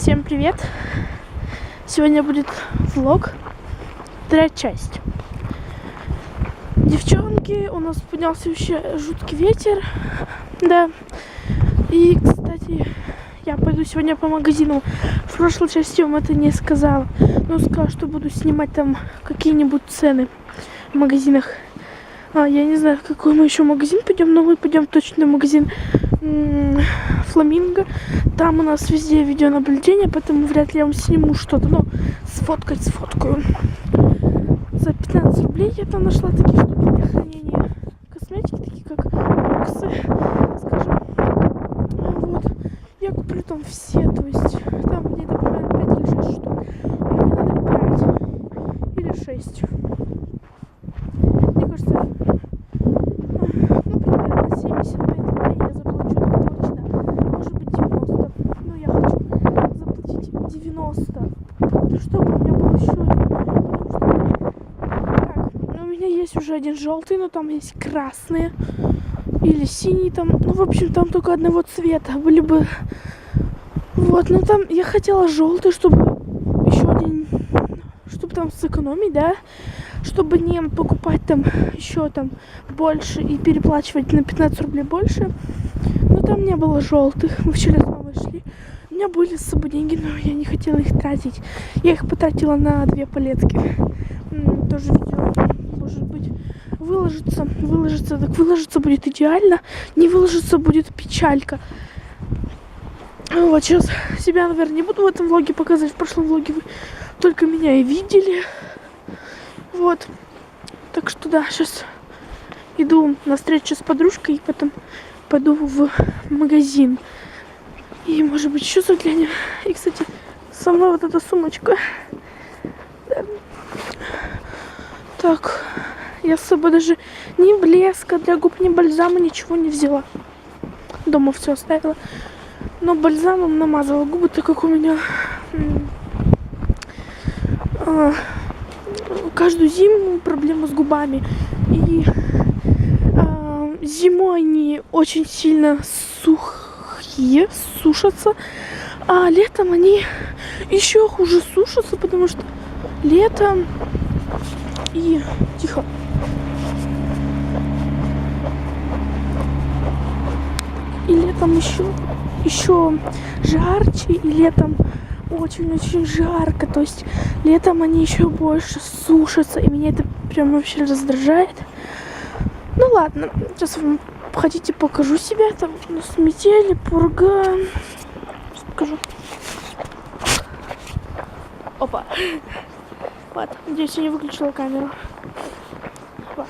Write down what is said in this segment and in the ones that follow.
Всем привет! Сегодня будет влог, вторая часть. Девчонки, у нас поднялся вообще жуткий ветер, да. И, кстати, я пойду сегодня по магазинам. В прошлой части вам это не сказала, но сказала, что буду снимать там какие-нибудь цены в магазинах. Я не знаю, в какой мы еще магазин пойдем, но мы пойдем точно в магазин Фламинго. Там у нас везде видеонаблюдение, поэтому вряд ли я вам сниму что-то, но сфоткаю. За 15 рублей я там нашла такие штуки для хранения косметики, такие как боксы, скажем. Вот. Я куплю там все, то есть там мне добавляют 5 или 6 штук. Мне надо 5 или 6. Мне кажется, примерно 75 рублей я заплачу, так точно. Может быть 90. Но я хочу заплатить 90, чтобы у меня был еще один. У меня есть уже один желтый, но там есть красные или синий там. Ну, в общем, там только одного цвета. Были бы... Вот, но там я хотела желтый, чтобы еще один... Чтобы там сэкономить, да? Чтобы не покупать там еще там больше и переплачивать на 15 рублей больше. Но там не было желтых. Мы вчера с мамой шли. У меня были с собой деньги, но я не хотела их тратить. Я их потратила на 2 палетки. Тоже видео, может быть, выложится. Так выложится будет идеально. Не выложится будет печалька. Вот сейчас себя, наверное, не буду в этом влоге показывать. В прошлом влоге вы только меня и видели. Вот. Так что да, сейчас иду на встречу с подружкой и потом пойду в магазин. И, может быть, еще заглянем. И, кстати, со мной вот эта сумочка. Да. Так, я с собой даже ни блеска для губ, ни бальзама, ничего не взяла. Дома все оставила. Но бальзамом намазала губы, так как у меня каждую зиму проблемы с губами. И зимой они очень сильно сухие, сушатся. А летом они еще хуже сушатся, потому что летом и... Тихо. И летом еще жарче, и летом очень-очень жарко. То есть летом они еще больше сушатся, и меня это прям вообще раздражает. Ну ладно, сейчас вам хотите покажу себя. Там у нас метель, пурга. Сейчас покажу. Опа. Вот, надеюсь, я не выключила камеру. Вот.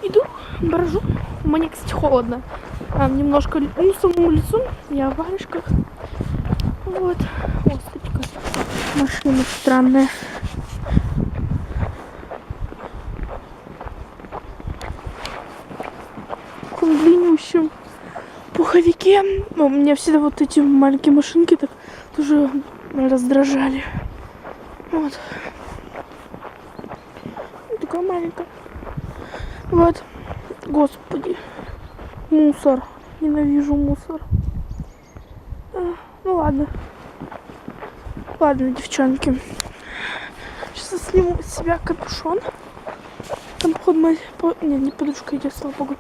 Иду, брожу. Мне, кстати, холодно. Немножко самому лицу. Я в варежках. Вот. О, стычка. Машина странная. В таком длиннющем пуховике. У меня всегда вот эти маленькие машинки так тоже раздражали. Вот. Такая маленькая. Вот. Господи. Мусор. Ненавижу мусор. Ну ладно. Ладно, девчонки. Сейчас я сниму с себя капюшон. Там, походу, моя... не подружка идет, слава богу.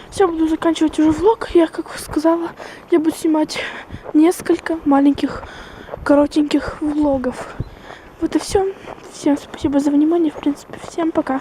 Все, буду заканчивать уже влог. Я, как сказала, я буду снимать несколько маленьких, коротеньких влогов. Вот и все. Всем спасибо за внимание. В принципе, всем пока.